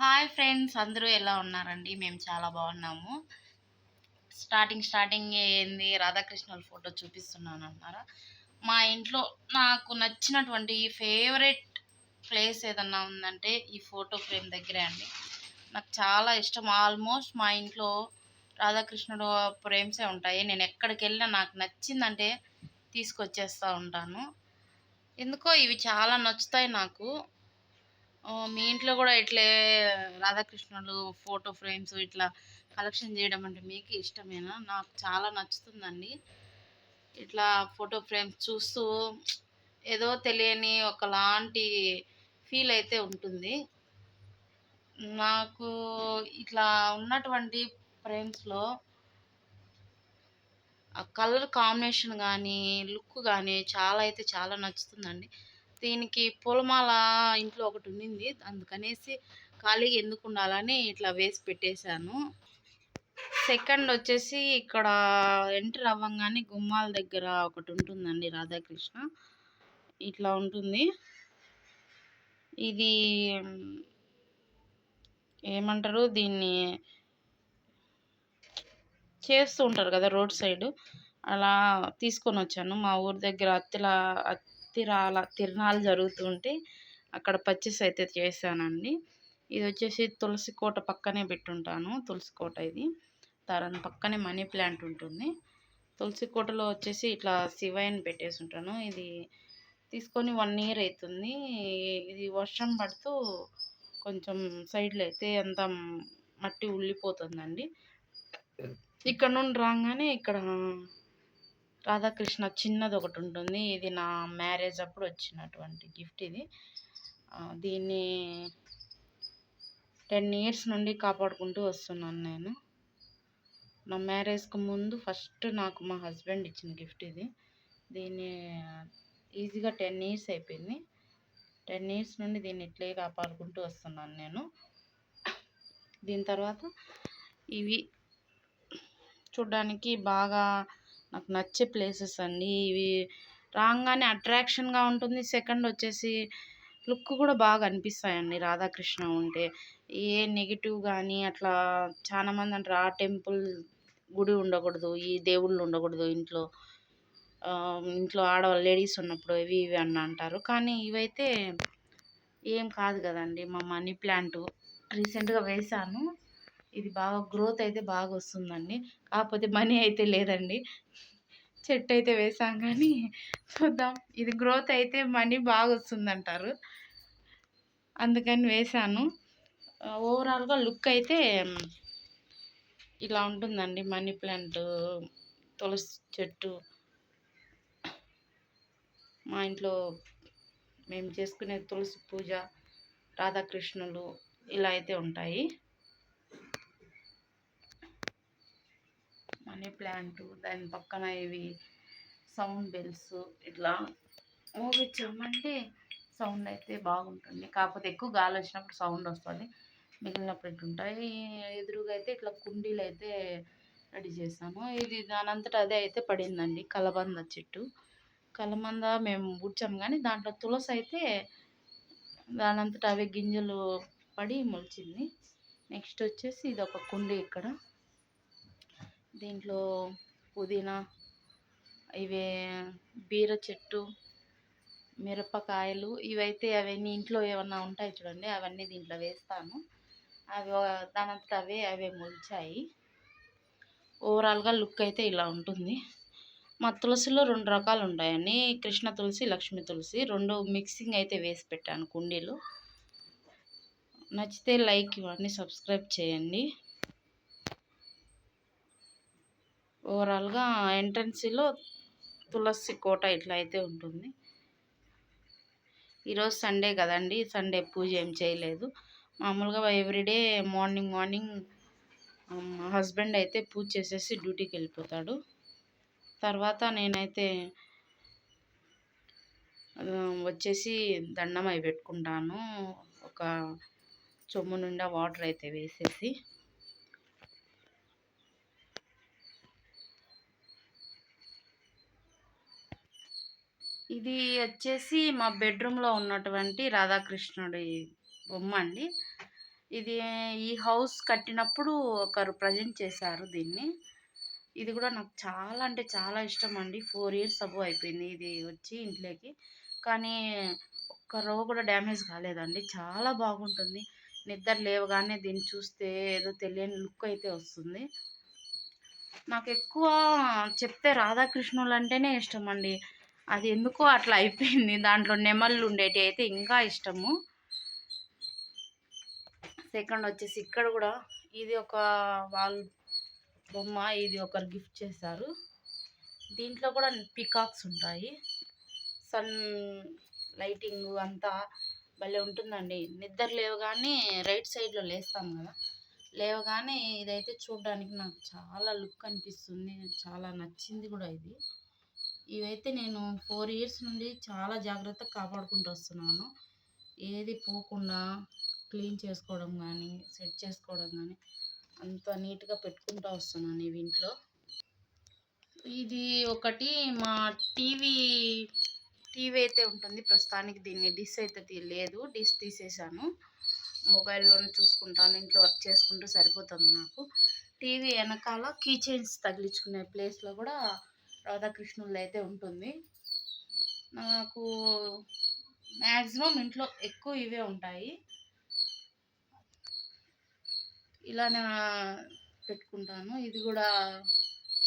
Hi friends, అందరూ ఎలా ఉన్నారండి? మేము చాలా బాగున్నాము. స్టార్టింగ్ ఏంది రాధాకృష్ణుల ఫోటో చూపిస్తున్నాను అంటున్నారా? మా ఇంట్లో నాకు నచ్చినటువంటి ఫేవరెట్ ప్లేస్ ఏదన్నా ఉందంటే ఈ ఫోటో ఫ్రేమ్ దగ్గరే అండి. నాకు చాలా ఇష్టం. ఆల్మోస్ట్ మా ఇంట్లో రాధాకృష్ణుడు ఫ్రేమ్సే ఉంటాయి. నేను ఎక్కడికి వెళ్ళినా నాకు నచ్చిందంటే తీసుకొచ్చేస్తూ ఉంటాను. ఎందుకో ఇవి చాలా నచ్చుతాయి నాకు. మీ ఇంట్లో కూడా ఇట్లే రాధాకృష్ణులు ఫోటో ఫ్రేమ్స్ ఇట్లా కలెక్షన్ చేయడం అంటే మీకు ఇష్టమేనా? నాకు చాలా నచ్చుతుందండి. ఇట్లా ఫోటో ఫ్రేమ్స్ చూస్తూ ఏదో తెలియని ఒకలాంటి ఫీల్ అయితే ఉంటుంది. నాకు ఇట్లా ఉన్నటువంటి ఫ్రేమ్స్‌లో ఆ కలర్ కాంబినేషన్ కానీ, లుక్ కానీ చాలా నచ్చుతుందండి. దీనికి పూలమాల ఇంట్లో ఒకటి ఉండింది. అందుకనేసి ఖాళీగా ఎందుకు ఉండాలని ఇట్లా వేసి పెట్టేశాను. సెకండ్ వచ్చేసి ఇక్కడ ఎంటర్ అవ్వంగానే గుమ్మాల దగ్గర ఒకటి ఉంటుందండి రాధాకృష్ణ. ఇట్లా ఉంటుంది. ఇది ఏమంటారు దీన్ని, చేస్తూ ఉంటారు కదా రోడ్ సైడ్. అలా తీసుకొని వచ్చాను. మా ఊరి దగ్గర తిరణాలు జరుగుతుంటే అక్కడ పర్చేస్ అయితే చేశానండి. ఇది వచ్చేసి తులసి కోట పక్కనే పెట్టుంటాను. తులసి కోట ఇది. దాని పక్కనే మనీ ప్లాంట్ ఉంటుంది. తులసి కోటలో వచ్చేసి ఇట్లా శివయ్యని పెట్టేసి ఉంటాను. ఇది తీసుకొని 1 ఇయర్ అవుతుంది. ఇది వర్షం పడుతూ కొంచెం సైడ్లో అయితే అంతా మట్టి ఉళ్ళిపోతుందండి. ఇక్కడ నుండి రాగానే ఇక్కడ రాధాకృష్ణ చిన్నది ఒకటి ఉంటుంది. ఇది నా మ్యారేజ్ అప్పుడు వచ్చినటువంటి గిఫ్ట్ ఇది. దీన్ని 10 ఇయర్స్ నుండి కాపాడుకుంటూ వస్తున్నాను నేను. నా మ్యారేజ్కి ముందు ఫస్ట్ నాకు మా హస్బెండ్ ఇచ్చిన గిఫ్ట్ ఇది. దీన్ని ఈజీగా 10 ఇయర్స్ అయిపోయింది. 10 ఇయర్స్ నుండి దీన్ని ఇట్లే కాపాడుకుంటూ వస్తున్నాను నేను. దీని తర్వాత ఇవి చూడ్డానికి బాగా నాకు నచ్చే ప్లేసెస్ అండి. ఇవి రాగానే అట్రాక్షన్గా ఉంటుంది. సెకండ్ వచ్చేసి లుక్ కూడా బాగా అనిపిస్తాయండి రాధాకృష్ణ ఉంటే. ఏ నెగిటివ్ కానీ అట్లా చాలామంది అంటారు ఆ టెంపుల్ గుడి ఉండకూడదు, ఈ దేవుళ్ళు ఉండకూడదు ఇంట్లో, ఇంట్లో ఆడవాళ్ళు లేడీస్ ఉన్నప్పుడు ఇవి ఇవి అని అంటారు. కానీ ఇవైతే ఏం కాదు కదండి. మా మనీ ప్లాంట్ రీసెంట్గా వేశాను. ఇది బాగా గ్రోత్ అయితే బాగా వస్తుందండి. కాకపోతే మనీ అయితే లేదండి. చెట్టు అయితే వేసాం కానీ చూద్దాం. ఇది గ్రోత్ అయితే మనీ బాగా వస్తుందంటారు. అందుకని వేశాను. ఓవరాల్గా లుక్ అయితే ఇలా ఉంటుందండి. మనీ ప్లాంట్, తులసి చెట్టు మా ఇంట్లో మేము చేసుకునే తులసి పూజ, రాధాకృష్ణులు ఇలా అయితే ఉంటాయి. మనీ ప్లాంట్ దాని పక్కన ఇవి సౌండ్ బెల్స్ ఇట్లా మోగించామంటే సౌండ్ అయితే బాగుంటుంది. కాకపోతే ఎక్కువ గాలి వచ్చినప్పుడు సౌండ్ వస్తుంది. మిగిలినప్పుడు ఇట్లుంటాయి. ఎదురుగా అయితే ఇట్లా కుండీలు అయితే రెడీ చేసాము. ఇది దానంతటా అదే అయితే పడిందండి. కలబంద చెట్టు. కలబంద మేము బుడ్చాము కానీ దాంట్లో తులసి అయితే దానంతటా అవే గింజలు పడి మొలిచింది. నెక్స్ట్ వచ్చేసి ఇది ఒక కుండీ. ఇక్కడ దీంట్లో పుదీనా, ఇవే బీర చెట్టు, మిరపకాయలు ఇవైతే అవన్నీ ఇంట్లో ఏమన్నా ఉంటాయి చూడండి, అవన్నీ దీంట్లో వేస్తాను. అవి దానంతట అవే మొలిచాయి. ఓవరాల్గా లుక్ అయితే ఇలా ఉంటుంది. మా తులసిలో 2 రకాలు ఉంటాయండి. కృష్ణ తులసి, లక్ష్మీ తులసి 2 మిక్సింగ్ అయితే వేసి పెట్టాను కుండీలో. నచ్చితే లైక్ ఇవ్వండి, సబ్స్క్రైబ్ చేయండి. ఓవరాల్గా ఎంట్రన్స్లో తులసి కోట ఇట్లా అయితే ఉంటుంది. ఈరోజు సండే కదండి, సండే పూజ ఏం చేయలేదు. మామూలుగా ఎవ్రీడే మార్నింగ్ మా హస్బెండ్ అయితే పూజ చేసేసి డ్యూటీకి వెళ్ళిపోతాడు. తర్వాత నేనైతే వచ్చేసి దండం అవి పెట్టుకుంటాను. ఒక చెంబు నిండా వాటర్ అయితే వేసేసి. ఇది వచ్చేసి మా బెడ్రూమ్లో ఉన్నటువంటి రాధాకృష్ణుడి బొమ్మ అండి. ఇది ఈ హౌస్ కట్టినప్పుడు ఒకరు ప్రజెంట్ చేశారు దీన్ని. ఇది కూడా నాకు చాలా అంటే చాలా ఇష్టం అండి. 4 ఇయర్స్ అబోవ్ అయిపోయింది ఇది వచ్చి ఇంట్లోకి. కానీ ఒక్క రో కూడా డ్యామేజ్ కాలేదండి. చాలా బాగుంటుంది. నిద్ర లేవగానే దీన్ని చూస్తే ఏదో తెలియని లుక్ అయితే వస్తుంది. నాకు ఎక్కువ చెప్తే రాధాకృష్ణులు అంటేనే ఇష్టం అండి. అది ఎందుకో అట్లా అయిపోయింది. దాంట్లో నెమళ్ళు ఉండేటివి అయితే ఇంకా ఇష్టము. సెకండ్ వచ్చేసి ఇక్కడ కూడా ఇది ఒక వాల్ బొమ్మ. ఇది ఒకరు గిఫ్ట్ చేశారు. దీంట్లో కూడా పికాక్స్ ఉంటాయి. సన్ లైటింగ్ అంతా భలే ఉంటుందండి. నిద్ర లేవగానే రైట్ సైడ్లో లేస్తాం కదా, లేవగానే ఇదైతే చూడడానికి నాకు చాలా లుక్ అనిపిస్తుంది. చాలా నచ్చింది కూడా ఇది. ఇవైతే నేను 4 ఇయర్స్ నుండి చాలా జాగ్రత్తగా కాపాడుకుంటూ వస్తున్నాను. ఏది పోకుండా క్లీన్ చేసుకోవడం కానీ, సెట్ చేసుకోవడం కానీ అంత నీట్గా పెట్టుకుంటూ వస్తున్నాను ఇవి ఇంట్లో. ఇది ఒకటి మా టీవీ అయితే ఉంటుంది ప్రస్తుతానికి. దీన్ని డిష్ అయితే లేదు, డిష్ తీసేసాను. మొబైల్లోనే చూసుకుంటాను, ఇంట్లో వర్క్ చేసుకుంటూ సరిపోతుంది నాకు. టీవీ వెనకాల కీ చైన్స్ తగిలించుకునే ప్లేస్లో కూడా రాధాకృష్ణులు అయితే ఉంటుంది. నాకు మ్యాక్సిమం ఇంట్లో ఎక్కువ ఇవే ఉంటాయి. ఇలానే పెట్టుకుంటాను. ఇది కూడా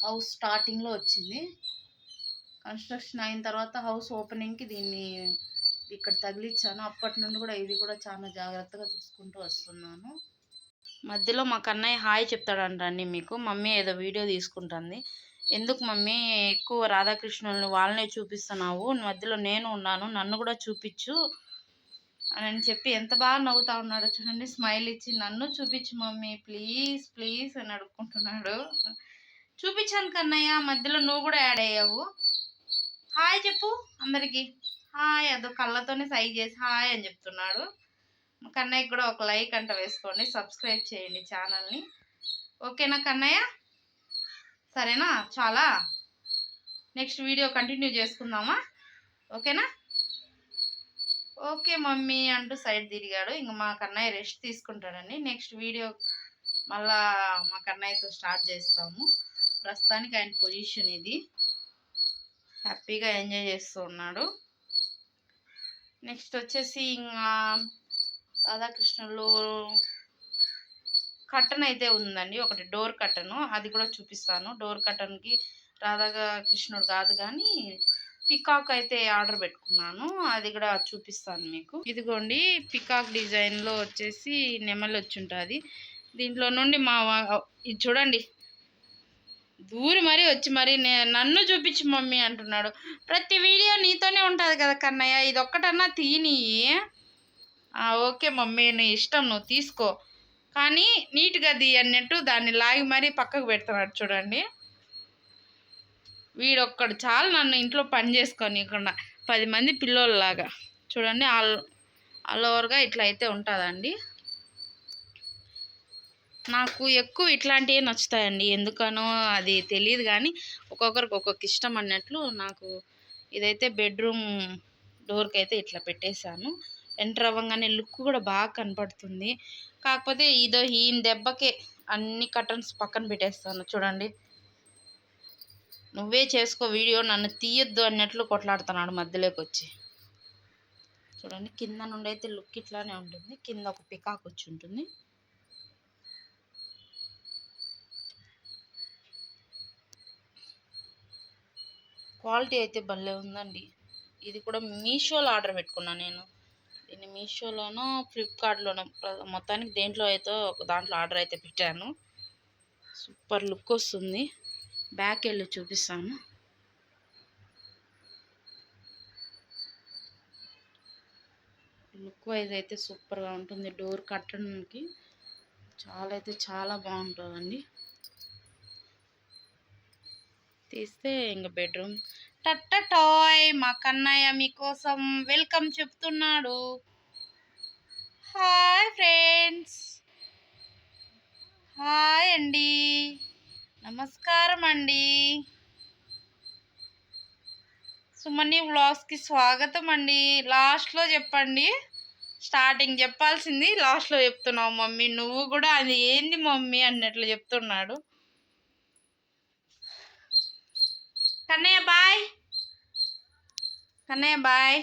హౌస్ స్టార్టింగ్లో వచ్చింది. కన్స్ట్రక్షన్ అయిన తర్వాత హౌస్ ఓపెనింగ్కి దీన్ని ఇక్కడ తగిలించాను. అప్పటి నుండి కూడా ఇది కూడా చాలా జాగ్రత్తగా చూసుకుంటూ వస్తున్నాను. మధ్యలో మా కన్నయ్య హాయ్ చెప్తాడంటండి మీకు. మమ్మీ ఏదో వీడియో తీసుకుంటుంది. ఎందుకు మమ్మీ ఎక్కువ రాధాకృష్ణుల్ని వాళ్ళనే చూపిస్తున్నావు, మధ్యలో నేను ఉన్నాను, నన్ను కూడా చూపించు అని చెప్పి ఎంత బాగా నవ్వుతా ఉన్నాడో చూడండి. స్మైల్ ఇచ్చి నన్ను చూపించు మమ్మీ ప్లీజ్ ప్లీజ్ అని అడుక్కుంటున్నాడు. చూపించాను కన్నయ్య, మధ్యలో నువ్వు కూడా యాడ్ అయ్యావు. హాయ్ చెప్పు అందరికీ. హాయ్ అదో కళ్ళతోనే సై చేసి హాయ్ అని చెప్తున్నాడు. కన్నయ్యకి కూడా ఒక లైక్ అంట వేసుకోండి, సబ్స్క్రైబ్ చేయండి ఛానల్ని. ఓకేనా కన్నయ్య? సరేనా? చాలా నెక్స్ట్ వీడియో కంటిన్యూ చేసుకుందామా? ఓకేనా? ఓకే మమ్మీ అంటూ సైడ్ తిరిగాడు. ఇంక మా కన్నయ్య రెస్ట్ తీసుకుంటాడండి. నెక్స్ట్ వీడియో మళ్ళా మా కన్నయ్యతో స్టార్ట్ చేస్తాము. ప్రస్తుతానికి ఆయన పొజిషన్ ఇది. హ్యాపీగా ఎంజాయ్ చేస్తూ ఉన్నాడు. నెక్స్ట్ వచ్చేసి ఇంకా రాధాకృష్ణులు కర్టన్ అయితే ఉందండి, ఒకటి డోర్ కర్టను. అది కూడా చూపిస్తాను. డోర్ కర్టన్కి రాధాకృష్ణుడు కాదు కానీ పికాక్ అయితే ఆర్డర్ పెట్టుకున్నాను, అది కూడా చూపిస్తాను మీకు. ఇదిగోండి పికాక్ డిజైన్లో వచ్చేసి నెమలి వచ్చి ఉంటుంది. దీంట్లో నుండి ఇది చూడండి, దూరి మరీ వచ్చి మరి నన్ను చూపించు మమ్మీ అంటున్నాడు. ప్రతి వీడియో నీతోనే ఉంటుంది కదా కన్నయ్య, ఇది ఒక్కటన్నా తీని. ఓకే మమ్మీ నీ ఇష్టం, నువ్వు తీసుకో, కానీ నీట్గా తీ అన్నట్టు దాన్ని లాగి మరీ పక్కకు పెడుతున్నాడు చూడండి. వీడొక్కడు చాలు నన్ను ఇంట్లో పని చేసుకోనికుండా, 10 మంది పిల్లోళ్ళలాగా. చూడండి ఆల్ ఓవర్గా ఇట్లా అయితే ఉంటుందండి. నాకు ఎక్కువ ఇట్లాంటివే నచ్చుతాయండి, ఎందుకనో అది తెలియదు కానీ ఒక్కొక్కరికి ఒక్కొక్క ఇష్టం అన్నట్లు. నాకు ఇదైతే బెడ్రూమ్ డోర్కి అయితే ఇట్లా పెట్టేశాను. ఎంటర్ అవ్వగానే లుక్ కూడా బాగా కనపడుతుంది. కాకపోతే ఈయన దెబ్బకే అన్ని కర్టన్స్ పక్కన పెట్టేస్తాను చూడండి. నువ్వే చేసుకో వీడియో, నన్ను తీయొద్దు అన్నట్లు కొట్లాడుతున్నాడు మధ్యలోకి వచ్చి. చూడండి కింద నుండి అయితే లుక్ ఇట్లానే ఉంటుంది. కింద ఒక పికాక్ వచ్చి ఉంటుంది. క్వాలిటీ అయితే భలే ఉందండి. ఇది కూడా మీషోలో ఆర్డర్ పెట్టుకున్నాను నేను. దీన్ని మీషోలోనో ఫ్లిప్కార్ట్లోనో మొత్తానికి దేంట్లో అయితే ఒక దాంట్లో ఆర్డర్ అయితే పెట్టాను. సూపర్ లుక్ వస్తుంది. బ్యాక్ వెళ్ళి చూపిస్తాను. లుక్ వైజ్ అయితే సూపర్గా ఉంటుంది. డోర్ కర్టన్కి చాలా అయితే చాలా బాగుంటుందండి. తీస్తే ఇంక బెడ్రూమ్ టాయ్. మా కన్నయ్య మీకోసం వెల్కమ్ చెప్తున్నాడు. హాయ్ ఫ్రెండ్స్, హాయ్ అండి, నమస్కారం అండి. సుమని వ్లాగ్స్కి స్వాగతం అండి. లాస్ట్లో చెప్పండి, స్టార్టింగ్ చెప్పాల్సింది లాస్ట్లో చెప్తున్నావు మమ్మీ. నువ్వు కూడా అది ఏంది మమ్మీ అన్నట్లు చెప్తున్నాడు. కన్నయ్య బాయ్. కన్నయ్య బాయ్.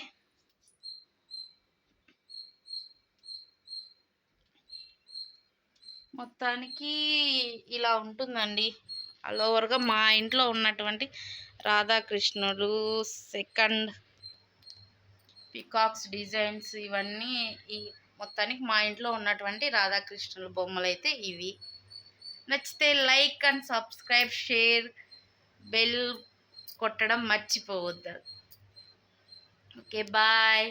మొత్తానికి ఇలా ఉంటుందండి ఆల్ ఓవర్గా మా ఇంట్లో ఉన్నటువంటి రాధాకృష్ణుడు, సెకండ్ పికాక్స్ డిజైన్స్, ఇవన్నీ ఈ మొత్తానికి మా ఇంట్లో ఉన్నటువంటి రాధాకృష్ణుల బొమ్మలు అయితే ఇవి. నచ్చితే like and subscribe, share, bell కొట్టడం మర్చిపోవద్దు. Okay bye.